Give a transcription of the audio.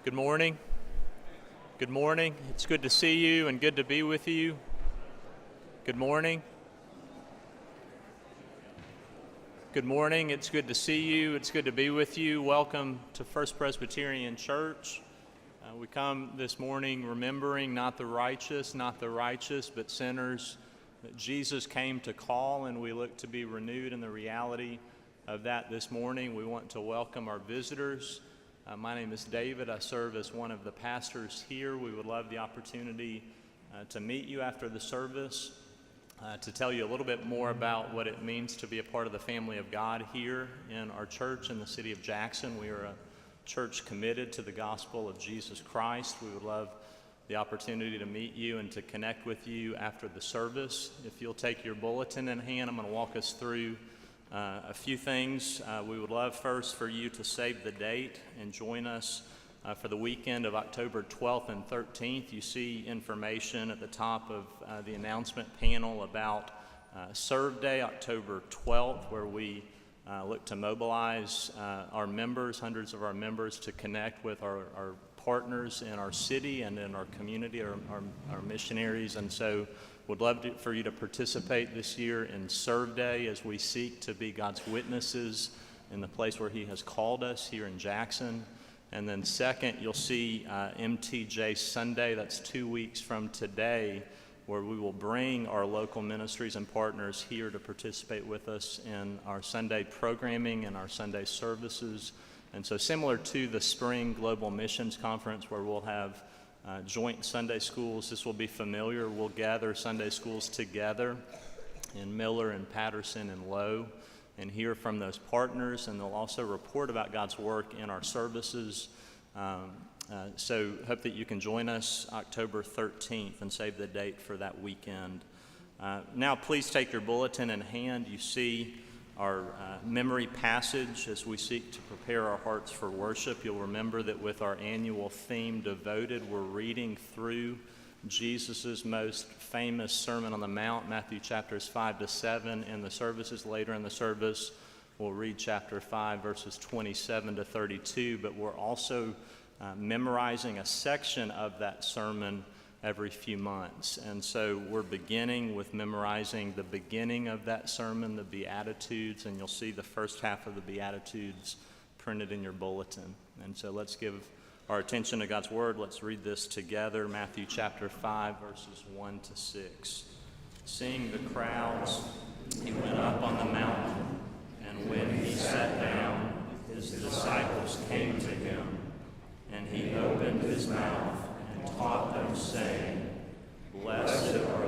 Good morning. Good morning. It's good to see you and good to be with you. Good morning. Good morning. It's good to see you. It's good to be with you. Welcome to First Presbyterian Church. We come this morning remembering not the righteous, but sinners that Jesus came to call, and we look to be renewed in the reality of that this morning. We want to welcome our visitors. My name is David. I serve as one of the pastors here. We would love the opportunity to meet you after the service, to tell you a little bit more about what it means to be a part of the family of God here in our church in the city of Jackson. We are a church committed to the gospel of Jesus Christ. We would love the opportunity to meet you and to connect with you after the service. If you'll take your bulletin in hand, I'm going to walk us through a few things. We would love first for you to save the date and join us for the weekend of October 12th and 13th. You see information at the top of the announcement panel about Serve Day, October 12th, where we look to mobilize our members, hundreds of our members, to connect with our partners in our city and in our community, our missionaries. And so would love for you to participate this year in Serve Day as we seek to be God's witnesses in the place where He has called us here in Jackson. And then second, you'll see MTJ Sunday. That's 2 weeks from today, where we will bring our local ministries and partners here to participate with us in our Sunday programming and our Sunday services. And so similar to the Spring Global Missions Conference, where we'll have joint Sunday schools, this will be familiar. We'll gather Sunday schools together in Miller and Patterson and Lowe and hear from those partners, and they'll also report about God's work in our services. So hope that you can join us October 13th and save the date for that weekend. Now please take your bulletin in hand. You see our memory passage as we seek to prepare our hearts for worship. You'll remember that with our annual theme, Devoted, we're reading through Jesus' most famous Sermon on the Mount, Matthew chapters 5 to 7. In the services later in the service, we'll read chapter 5, verses 27 to 32, but we're also memorizing a section of that sermon every few months. And so we're beginning with memorizing the beginning of that sermon, the Beatitudes, and you'll see the first half of the Beatitudes printed in your bulletin. And so let's give our attention to God's Word. Let's read this together, Matthew chapter 5, verses 1 to 6. Seeing the crowds, He went up on the mountain, and when He sat down, His disciples came to Him, and He opened His mouth and taught them, saying, Blessed are